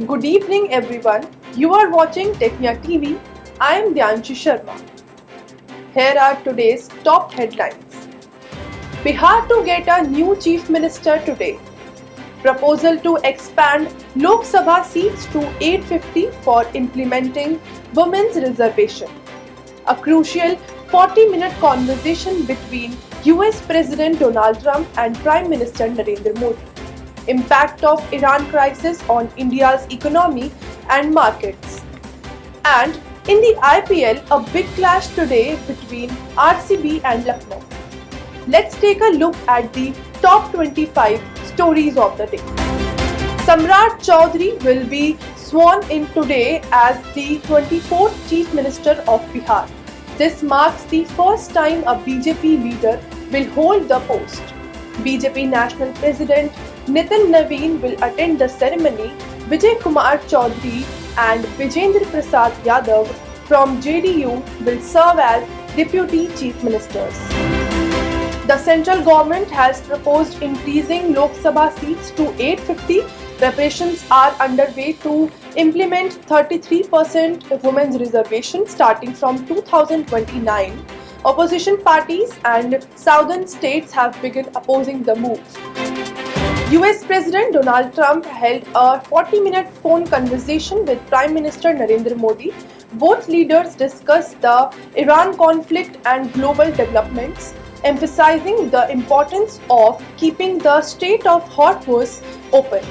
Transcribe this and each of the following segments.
Good evening, everyone. You are watching Technia TV. I am Dhyanshi Sharma. Here are today's top headlines. Bihar to get a new chief minister today. Proposal to expand Lok Sabha seats to 850 for implementing women's reservation. A crucial 40-minute conversation between US President Donald Trump and Prime Minister Narendra Modi. Impact of Iran crisis on India's economy and markets. And in the IPL, a big clash today between RCB and Lucknow. Let's take a look at the top 25 stories of the day. Samrat Chaudhary will be sworn in today as the 24th Chief Minister of Bihar. This marks the first time a BJP leader will hold the post. BJP National President Nitin Naveen will attend the ceremony. Vijay Kumar Chaudhary and Vijendra Prasad Yadav from JDU will serve as Deputy Chief Ministers. The central government has proposed increasing Lok Sabha seats to 850. Preparations are underway to implement 33% women's reservation starting from 2029. Opposition parties and southern states have begun opposing the move. US President Donald Trump held a 40-minute phone conversation with Prime Minister Narendra Modi. Both leaders discussed the Iran conflict and global developments, emphasizing the importance of keeping the Strait of Hormuz open.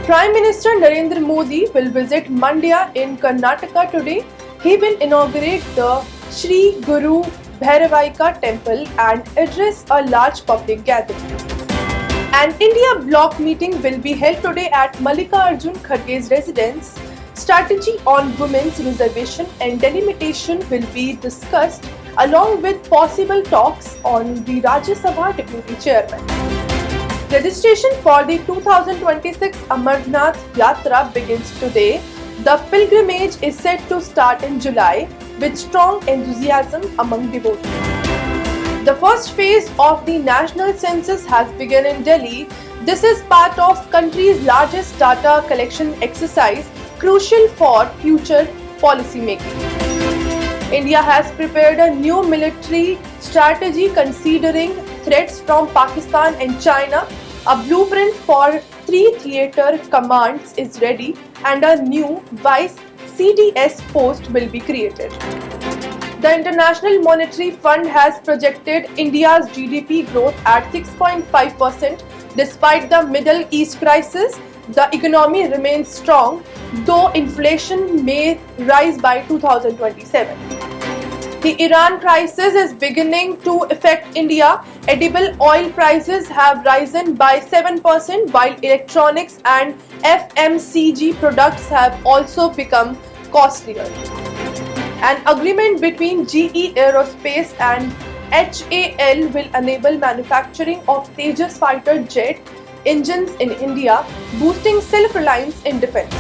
Prime Minister Narendra Modi will visit Mandya in Karnataka today. He will inaugurate the Sri Guru Bhairavaika temple and address a large public gathering. An India bloc meeting will be held today at Mallikarjun Kharge's residence. Strategy on women's reservation and delimitation will be discussed along with possible talks on the Rajya Sabha Deputy Chairman. Registration for the 2026 Amarnath Yatra begins today. The pilgrimage is set to start in July with strong enthusiasm among devotees. The first phase of the national census has begun in Delhi. This is part of country's largest data collection exercise, crucial for future policy making. India has prepared a new military strategy considering threats from Pakistan and China. A blueprint for 3 theatre commands is ready and a new vice CDS post will be created. The International Monetary Fund has projected India's GDP growth at 6.5%. Despite the Middle East crisis, the economy remains strong, though inflation may rise by 2027. The Iran crisis is beginning to affect India. Edible oil prices have risen by 7%, while electronics and FMCG products have also become costlier. An agreement between GE Aerospace and HAL will enable manufacturing of Tejas fighter jet engines in India, boosting self-reliance in defense.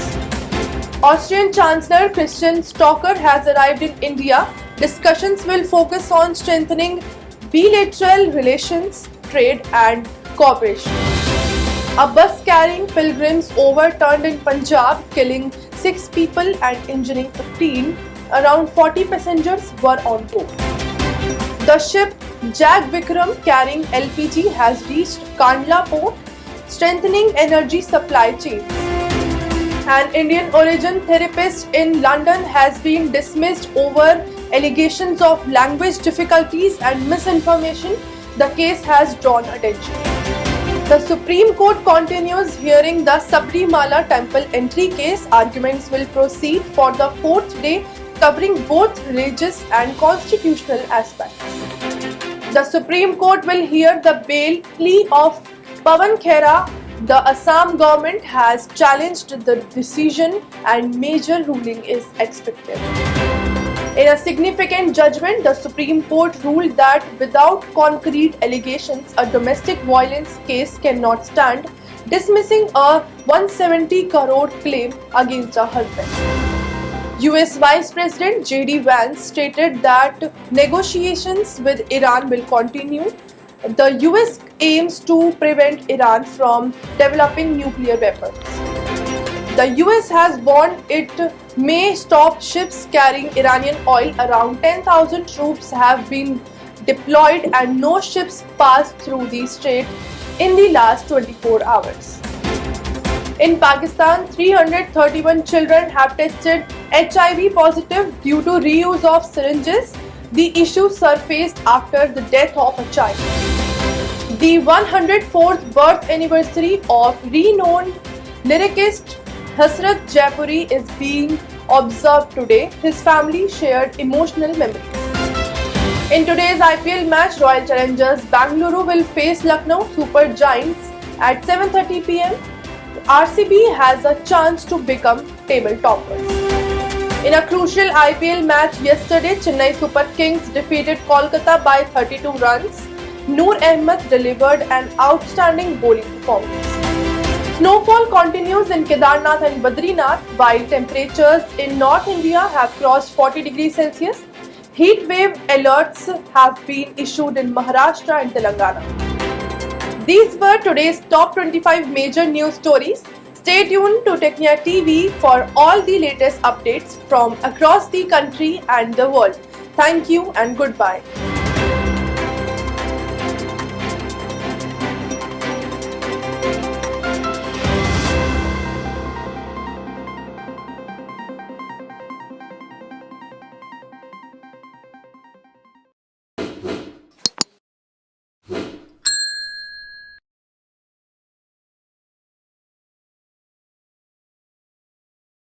Austrian Chancellor Christian Stocker has arrived in India. Discussions will focus on strengthening bilateral relations, trade and cooperation. A bus carrying pilgrims overturned in Punjab, killing 6 people and injuring 15. Around 40 passengers were on board. The ship Jag Vikram carrying LPG has reached Kandla port, strengthening energy supply chains. An Indian origin therapist in London has been dismissed over allegations of language difficulties and misinformation. The case has drawn attention. The Supreme Court continues hearing the Sabrimala temple entry case. Arguments will proceed for the 4th day, covering both religious and constitutional aspects. The Supreme Court will hear the bail plea of Pawan Khera. The Assam government has challenged the decision and major ruling is expected. In a significant judgment, the Supreme Court ruled that without concrete allegations, a domestic violence case cannot stand, dismissing a 170 crore claim against her husband. US Vice President J.D. Vance stated that negotiations with Iran will continue. The US aims to prevent Iran from developing nuclear weapons. The US has warned it may stop ships carrying Iranian oil. Around 10,000 troops have been deployed and no ships passed through the strait in the last 24 hours. In Pakistan, 331 children have tested HIV positive due to reuse of syringes. The issue surfaced after the death of a child. The 104th birth anniversary of renowned lyricist Hasrat Jaipuri is being observed today. His family shared emotional memories. In today's IPL match, Royal Challengers Bangalore will face Lucknow Super Giants at 7:30 p.m. RCB has a chance to become table toppers. In a crucial IPL match yesterday, Chennai Super Kings defeated Kolkata by 32 runs. Noor Ahmed delivered an outstanding bowling performance. Snowfall continues in Kedarnath and Badrinath, while temperatures in North India have crossed 40 degrees Celsius. Heat wave alerts have been issued in Maharashtra and Telangana. These were today's top 25 major news stories. Stay tuned to Technia TV for all the latest updates from across the country and the world. Thank you and goodbye.